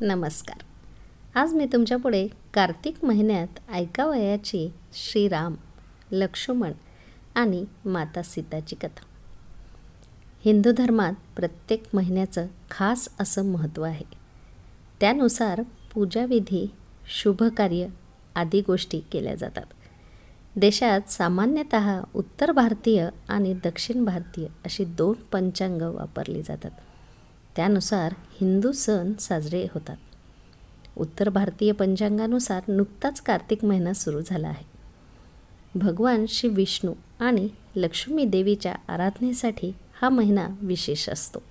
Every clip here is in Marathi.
नमस्कार. आज मी तुमच्यापुढे कार्तिक महिन्यात ऐकावयाची श्रीराम, लक्ष्मण आणि माता सीताची कथा. हिंदू धर्मात प्रत्येक महिन्याचं खास असं महत्त्व आहे. त्यानुसार पूजाविधी, शुभकार्य आदी गोष्टी केल्या जातात. देशात सामान्यतः उत्तर भारतीय आणि दक्षिण भारतीय अशी 2 पंचांग वापरली जातात. त्यानुसार हिंदू सण साजरे होतात. उत्तर भारतीय पंचांगानुसार नुकताच कार्तिक महिना सुरू झाला आहे. भगवान श्री विष्णू आणि लक्ष्मी देवीच्या आराधनेसाठी हा महिना विशेष असतो.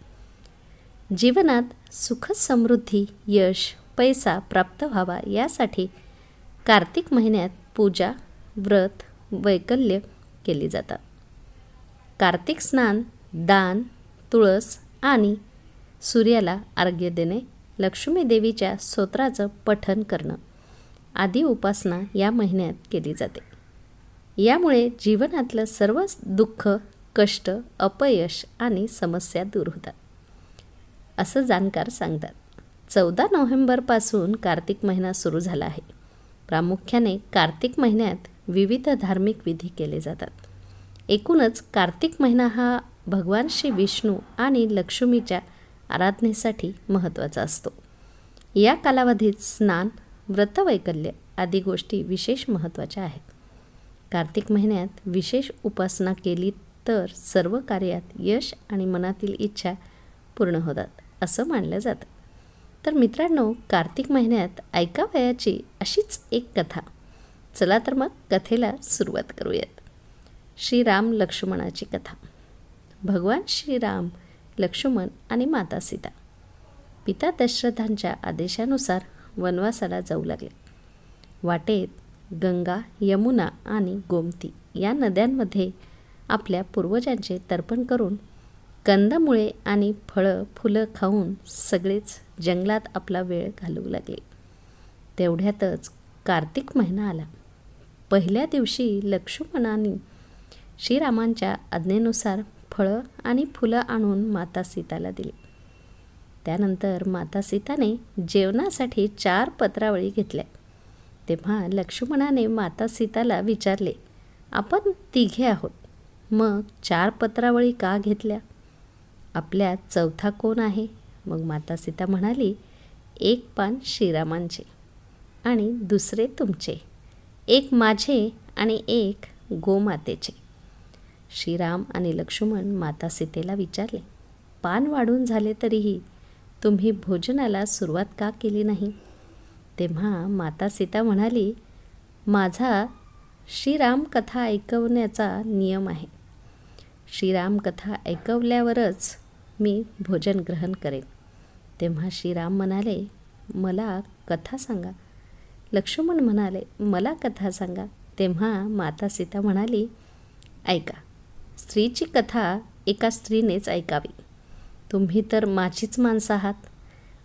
जीवनात सुख, समृद्धी, यश, पैसा प्राप्त व्हावा यासाठी कार्तिक महिन्यात पूजा, व्रत, वैकल्य केली जातात. कार्तिक स्नान, दान, तुळस आणि सूर्याला अर्घ्य देणे, लक्ष्मी देवीच्या स्तोत्राचं पठण करणं आदी उपासना या महिन्यात केली जाते. यामुळे जीवनातलं सर्व दुःख, कष्ट, अपयश आणि समस्या दूर होतात, असं जाणकार सांगतात. 14 नोव्हेंबरपासून कार्तिक महिना सुरू झाला आहे. प्रामुख्याने कार्तिक महिन्यात विविध धार्मिक विधी केले जातात. एकूणच कार्तिक महिना हा भगवान श्री विष्णू आणि लक्ष्मीच्या आराधनेसाठी महत्त्वाचा असतो. या कालावधीत स्नान, व्रतवैकल्य आदी गोष्टी विशेष महत्त्वाच्या आहेत. कार्तिक महिन्यात विशेष उपासना केली तर सर्व कार्यात यश आणि मनातील इच्छा पूर्ण होतात असं मानलं जातं. तर मित्रांनो, कार्तिक महिन्यात ऐकावयाची अशीच एक कथा. चला तर मग कथेला सुरुवात करूयात. श्रीराम लक्ष्मणाची कथा. भगवान श्रीराम, लक्ष्मण आणि माता सीता पिता दशरथांच्या आदेशानुसार वनवासाला जाऊ लागले. वाटेत गंगा, यमुना आणि गोमती या नद्यांमध्ये आपल्या पूर्वजांचे तर्पण करून कंदमुळे आणि फळं फुलं खाऊन सगळेच जंगलात आपला वेळ घालवू लागले. तेवढ्यातच कार्तिक महिना आला. पहिल्या दिवशी लक्ष्मणाने श्रीरामांच्या आज्ञेनुसार फळं आणि फुलं आणून माता सीताला दिली. त्यानंतर माता सीताने जेवणासाठी 4 पत्रावळी घेतल्या. तेव्हा लक्ष्मणाने माता सीताला विचारले, आपण तिघे आहोत, मग 4 पत्रावळी का घेतल्या? आपल्यात चौथा कोण आहे? मग माता सीता म्हणाली, 1 पान श्रीरामांचे आणि दुसरे तुमचे, 1 माझे आणि 1 गोमातेचे. श्रीराम आणि लक्ष्मण माता सीतेला विचारले, पान वाढून झाले तरीही तुम्ही भोजनाला सुरुवात का केली नाही? तेव्हा माता सीता म्हणाली, माझा श्रीराम कथा ऐकवण्याचा नियम आहे. श्रीराम कथा ऐकवल्यावरच मी भोजन ग्रहण करेन. तेव्हा श्रीराम म्हणाले, मला कथा सांगा. लक्ष्मण म्हणाले, मला कथा सांगा. तेव्हा माता सीता म्हणाली, ऐका, स्त्रीची कथा एका स्त्रीनेच ऐकावी. तुम्ही तर माझीच माणसं आहात,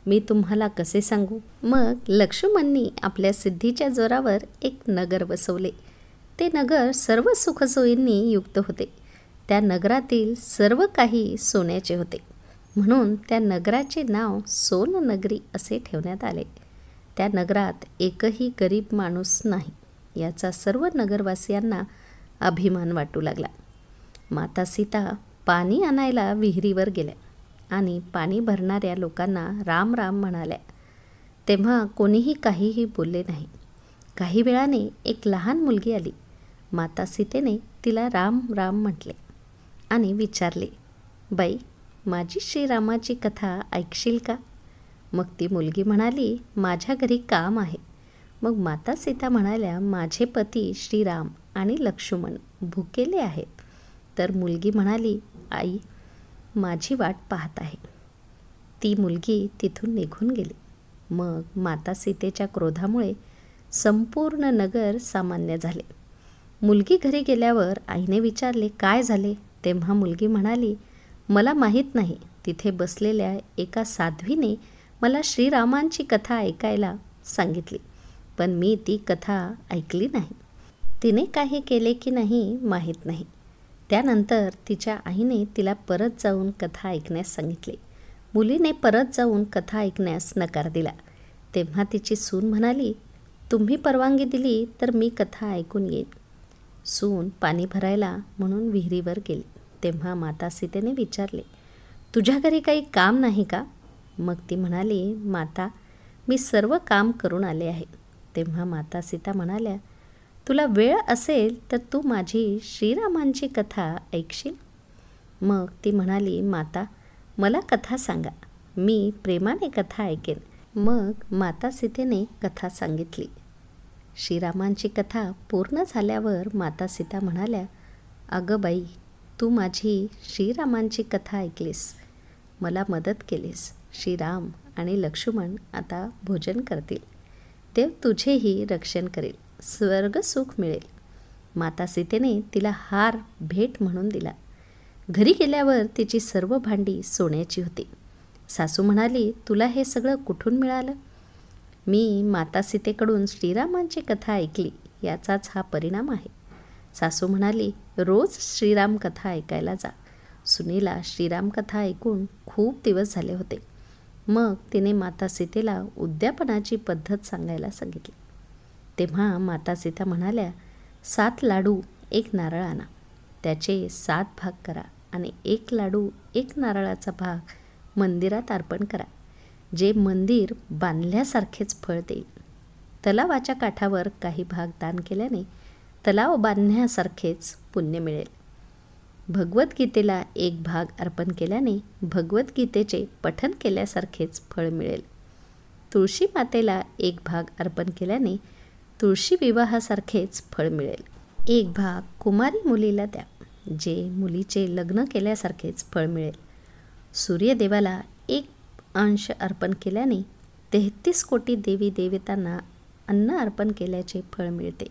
मी तुम्हाला कसे सांगू? मग लक्ष्मणांनी आपल्या सिद्धीच्या जोरावर एक नगर बसवले. ते नगर सर्व सुखसोयींनी युक्त होते. त्या नगरातील सर्व काही सोन्याचे होते, म्हणून त्या नगराचे नाव सोननगरी असे ठेवण्यात आले. त्या नगरात एकही गरीब माणूस नाही, याचा सर्व नगरवासियांना अभिमान वाटू लागला. माता सीता पाणी आणायला विहिरीवर गेल्या आणि पाणी भरणाऱ्या लोकांना राम राम म्हणाल्या. तेव्हा कोणीही काहीही बोलले नाही. काही वेळाने एक लहान मुलगी आली. माता सीतेने तिला राम राम म्हटले आणि विचारले, बाई, माझी श्रीरामाची कथा ऐकशील का? मग ती मुलगी म्हणाली, माझ्या घरी काम आहे. मग माता सीता म्हणाल्या, माझे पती श्रीराम आणि लक्ष्मण भुकेले आहेत. तर मुलगी म्हणाली, आई, माझी वाट पाहत आहे. ती मुलगी तिथून निघून गेली. मग माता सीतेच्या क्रोधामुळे संपूर्ण नगर सामान्य झाले. मुलगी घरी गेल्यावर आईने विचारले, काय झाले? तेव्हा मुलगी म्हणाली, मला माहीत नाही. तिथे बसलेल्या एका साध्वीने मला श्रीरामांची कथा ऐकायला सांगितली, पण मी ती कथा ऐकली नाही. तिने काही केले की नाही माहीत नाही. त्यानंतर तिच्या आईने तिला परत जाऊन कथा ऐकण्यास सांगितले. मुलीने परत जाऊन कथा ऐकण्यास नकार दिला. तेव्हा तिची सून म्हणाली, तुम्ही परवानगी दिली तर मी कथा ऐकून येईन. सून पाणी भरायला म्हणून विहिरीवर गेली. तेव्हा माता सीतेने विचारले, तुझ्या घरी काही काम नाही का? मग ती म्हणाली, माता, मी सर्व काम करून आले आहे. तेव्हा माता सीता म्हणाल्या, तुला वेळ असेल तर तू माझी श्रीरामांची कथा ऐकशील? मग ती म्हणाली, माता, मला कथा सांगा, मी प्रेमाने कथा ऐकेन. मग माता सीतेने कथा सांगितली. श्रीरामांची कथा पूर्ण झाल्यावर माता सीता म्हणाल्या, अगं बाई, तू माझी श्रीरामांची कथा ऐकलीस, मला मदत केलीस. श्रीराम आणि लक्ष्मण आता भोजन करतील. देव तुझेही रक्षण करेल, स्वर्गसुख मिळेल. माता सीतेने तिला हार भेट म्हणून दिला. घरी गेल्यावर तिची सर्व भांडी सोन्याची होती. सासू म्हणाली, तुला हे सगळं कुठून मिळालं? मी माता सीतेकडून श्रीरामांची कथा ऐकली, याचाच हा परिणाम आहे. सासू म्हणाली, रोज श्रीराम कथा ऐकायला जा. सुनेला श्रीराम कथा ऐकून खूप दिवस झाले होते. मग तिने माता सीतेला उद्यापनाची पद्धत सांगायला सांगितली. तेव्हा माता सीता म्हणाल्या, 7 लाडू 1 नारळ आणा, त्याचे 7 भाग करा आणि 1 लाडू 1 नारळाचा भाग मंदिरात अर्पण करा, जे मंदिर बांधल्यासारखेच फळ देईल. तलावाच्या काठावर काही भाग दान केल्याने तलाव बांधण्यासारखेच पुण्य मिळेल. भगवद्गीतेला 1 भाग अर्पण केल्याने भगवद्गीतेचे पठण केल्यासारखेच फळ मिळेल. तुळशी मातेला 1 भाग अर्पण केल्याने तुळशी विवाहासारखेच फळ मिळेल. 1 भाग कुमारी मुलीला द्या, जे मुलीचे लग्न केल्यासारखेच फळ मिळेल. सूर्यदेवाला 1 अंश अर्पण केल्याने 33 कोटी देवी देवतांना अन्न अर्पण केल्याचे फळ मिळते.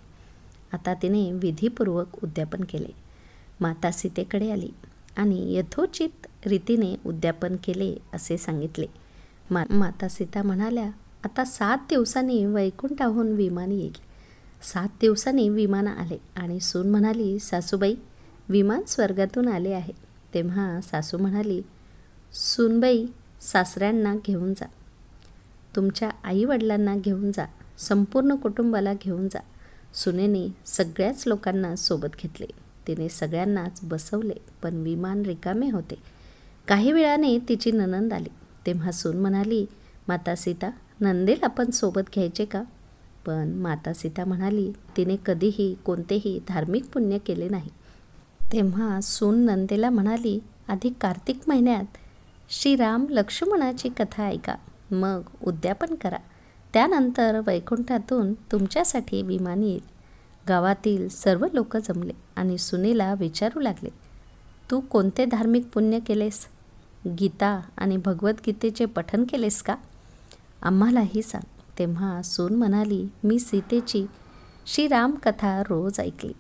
आता तिने विधीपूर्वक उद्यापन केले. माता सीतेकडे आली आणि यथोचित रीतीने उद्यापन केले असे सांगितले. माता सीता म्हणाल्या, आता 7 दिवसांनी वैकुंठाहून विमान येईल. 7 दिवसांनी विमान आले आणि सून म्हणाली, सासूबाई, विमान स्वर्गातून आले आहे. तेव्हा सासू म्हणाली, सूनबाई, सासऱ्यांना घेऊन जा, तुमच्या आईवडिलांना घेऊन जा, संपूर्ण कुटुंबाला घेऊन जा. सुनेने सगळ्याच लोकांना सोबत घेतले. तिने सगळ्यांनाच बसवले, पण विमान रिकामे होते. काही वेळाने तिची नणंद आली. तेव्हा सून म्हणाली, माता सीता, नंदेला आपण सोबत घ्यायचे का? पण माता सीता म्हणाली, तिने कधीही कोणतेही धार्मिक पुण्य केले नाही. तेव्हा सून नंदेला म्हणाली, आधी कार्तिक महिन्यात श्रीराम लक्ष्मणाची कथा ऐका, मग उद्यापन करा. त्यानंतर वैकुंठातून तुमच्यासाठी विमान येईल. गावातील सर्व लोक जमले आणि सुनेला विचारू लागले, तू कोणते धार्मिक पुण्य केलेस? गीता आणि भगवद्गीतेचे पठण केलेस का? आम्हालाही सांग. तेव्हा सून म्हणाली, मी सीतेची श्रीराम कथा रोज ऐकली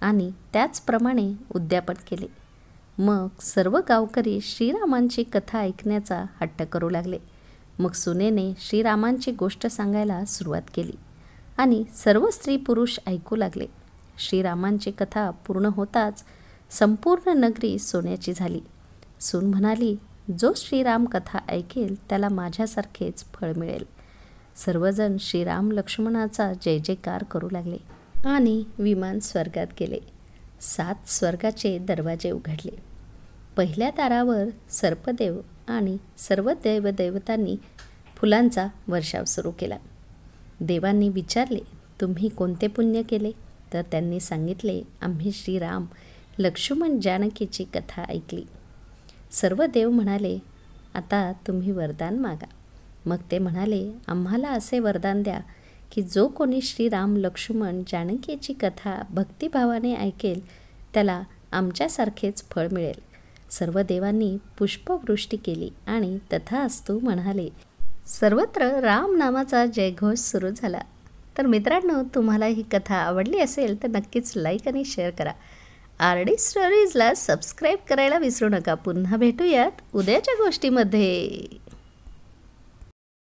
आणि त्याचप्रमाणे उद्यापन केले. मग सर्व गावकरी श्रीरामांची कथा ऐकण्याचा हट्ट करू लागले. मग सुनेने श्रीरामांची गोष्ट सांगायला सुरुवात केली आणि सर्व स्त्री पुरुष ऐकू लागले. श्रीरामांची कथा पूर्ण होताच संपूर्ण नगरी सोन्याची झाली. सून म्हणाली, जो श्रीराम कथा ऐकेल त्याला माझ्यासारखेच फळ मिळेल. सर्वजण श्रीराम लक्ष्मणाचा जय जयकार करू लागले आणि विमान स्वर्गात गेले. 7 स्वर्गाचे दरवाजे उघडले. पहिल्या दारावर सर्पदेव आणि सर्व देवदेवतांनी फुलांचा वर्षाव सुरू केला. देवांनी विचारले, तुम्ही कोणते पुण्य केले? तर त्यांनी सांगितले, आम्ही श्रीराम लक्ष्मण जानकीची कथा ऐकली. सर्व देव म्हणाले, आता तुम्ही वरदान मागा. मग ते म्हणाले, आम्हाला असे वरदान द्या की जो कोणी श्रीराम लक्ष्मण जानकीची कथा भक्तिभावाने ऐकेल त्याला आमच्यासारखेच फळ मिळेल. सर्व देवांनी पुष्पवृष्टी केली आणि तथास्तु म्हणाले. सर्वत्र राम नामाचा जयघोष सुरू झाला. तर मित्रांनो, तुम्हाला ही कथा आवडली असेल तर नक्कीच लाईक आणि शेअर करा. RD स्टोरीजला सबस्क्राईब करायला विसरू नका. पुन्हा भेटूयात उद्याच्या गोष्टीमध्ये.